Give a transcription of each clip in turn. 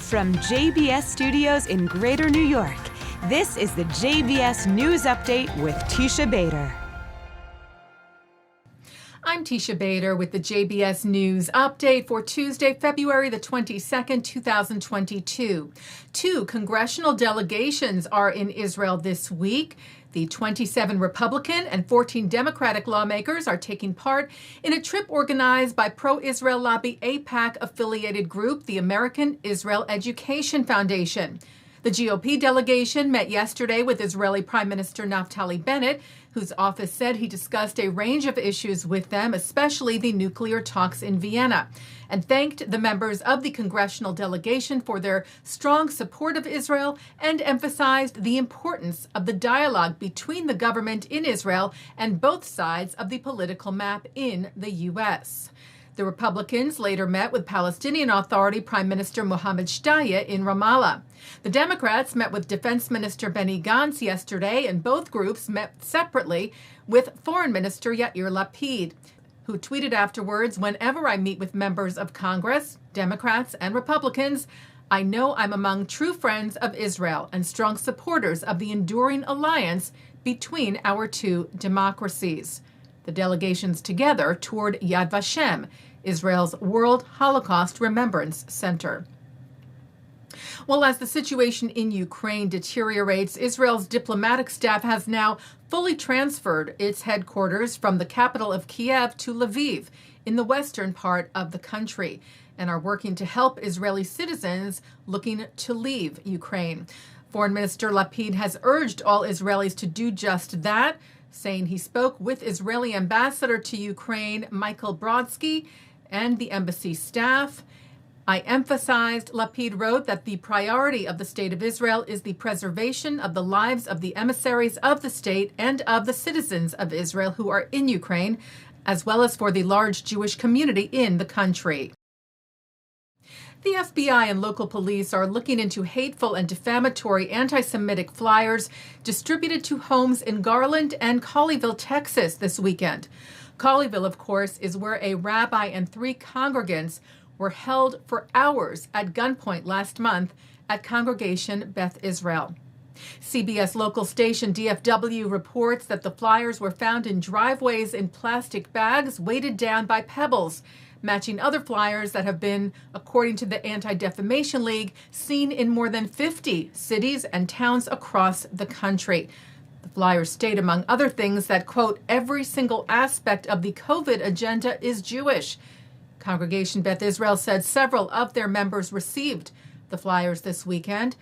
From JBS Studios in Greater New York, this is the JBS News Update with Teisha Bader. I'm Teisha Bader with the JBS News Update for Tuesday, February the 22nd, 2022. Two congressional delegations are in Israel this week. The 27 Republican and 14 Democratic lawmakers are taking part in a trip organized by pro-Israel lobby AIPAC-affiliated group, the American Israel Education Foundation. The GOP delegation met yesterday with Israeli Prime Minister Naftali Bennett, whose office said he discussed a range of issues with them, especially the nuclear talks in Vienna, and thanked the members of the congressional delegation for their strong support of Israel and emphasized the importance of the dialogue between the government in Israel and both sides of the political map in the U.S. The Republicans later met with Palestinian Authority Prime Minister Mohammed Shtayyeh in Ramallah. The Democrats met with Defense Minister Benny Gantz yesterday, and both groups met separately with Foreign Minister Yair Lapid, who tweeted afterwards, "Whenever I meet with members of Congress, Democrats and Republicans, I know I'm among true friends of Israel and strong supporters of the enduring alliance between our two democracies." The delegations together toured Yad Vashem, Israel's World Holocaust Remembrance Center. Well, as the situation in Ukraine deteriorates, Israel's diplomatic staff has now fully transferred its headquarters from the capital of Kiev to Lviv in the western part of the country, and are working to help Israeli citizens looking to leave Ukraine. Foreign Minister Lapid has urged all Israelis to do just that, saying he spoke with Israeli ambassador to Ukraine, Michael Brodsky, and the embassy staff. "I emphasized," Lapid wrote, "that the priority of the State of Israel is the preservation of the lives of the emissaries of the state and of the citizens of Israel who are in Ukraine, as well as for the large Jewish community in the country." The FBI and local police are looking into hateful and defamatory anti-Semitic flyers distributed to homes in Garland and Colleyville, Texas this weekend. Colleyville, of course, is where a rabbi and 3 congregants were held for hours at gunpoint last month at Congregation Beth Israel. CBS local station DFW reports that the flyers were found in driveways in plastic bags weighted down by pebbles, matching other flyers that have been, according to the Anti-Defamation League, seen in more than 50 cities and towns across the country. The flyers state, among other things, that, quote, "every single aspect of the COVID agenda is Jewish." Congregation Beth Israel said several of their members received the flyers this weekend,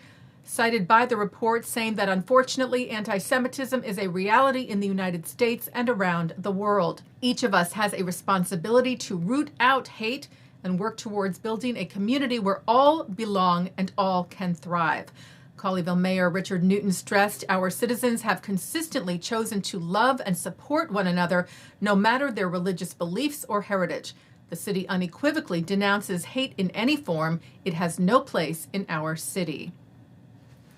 cited by the report, saying that unfortunately anti-Semitism is a reality in the United States and around the world. "Each of us has a responsibility to root out hate and work towards building a community where all belong and all can thrive." Colleyville Mayor Richard Newton stressed, "Our citizens have consistently chosen to love and support one another, no matter their religious beliefs or heritage. The city unequivocally denounces hate in any form. It has no place in our city."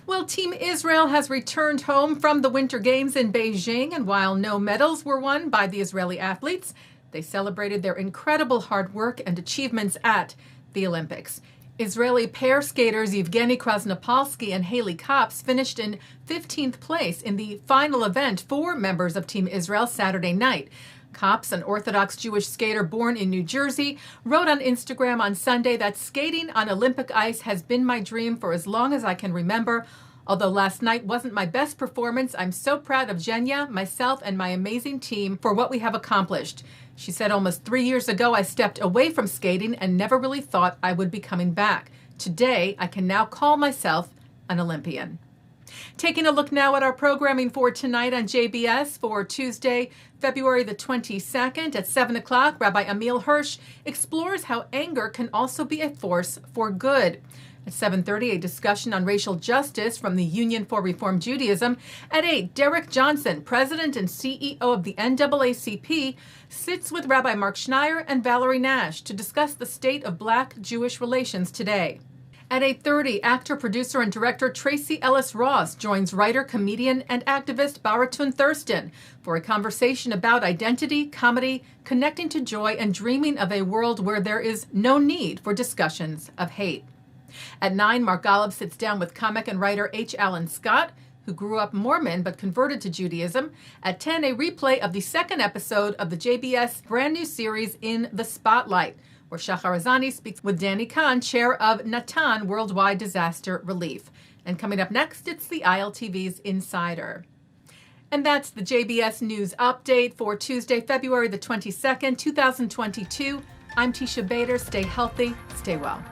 Well, Team Israel has returned home from the Winter Games in Beijing, and while no medals were won by the Israeli athletes, they celebrated their incredible hard work and achievements at the Olympics. Israeli pair skaters Evgeni Krasnopolski and Hailey Kops finished in 15th place in the final event for members of Team Israel Saturday night. Kops, an Orthodox Jewish skater born in New Jersey, wrote on Instagram on Sunday that skating on Olympic ice has been my dream for as long as I can remember. Although last night wasn't my best performance, I'm so proud of Zhenya, myself, and my amazing team for what we have accomplished. She said, "Almost 3 years ago, I stepped away from skating and never really thought I would be coming back. Today, I can now call myself an Olympian." Taking a look now at our programming for tonight on JBS for Tuesday, February the 22nd at 7 o'clock, Rabbi Ammiel Hirsch explores how anger can also be a force for good. At 7:30, a discussion on racial justice from the Union for Reform Judaism. At 8, Derrick Johnson, president and CEO of the NAACP, sits with Rabbi Marc Schneier and Valerie Nash to discuss the state of Black-Jewish relations today. At 8:30, actor, producer, and director Tracee Ellis Ross joins writer, comedian, and activist Baratunde Thurston for a conversation about identity, comedy, connecting to joy, and dreaming of a world where there is no need for discussions of hate. At 9, Mark Golub sits down with comic and writer H. Alan Scott, who grew up Mormon but converted to Judaism. At 10, a replay of the second episode of the JBS brand new series In the Spotlight, where Shachar Azani speaks with Danny Kahn, chair of Natan Worldwide Disaster Relief. And coming up next, it's the ILTV's Insider. And that's the JBS News Update for Tuesday, February the 22nd, 2022. I'm Teisha Bader. Stay healthy, stay well.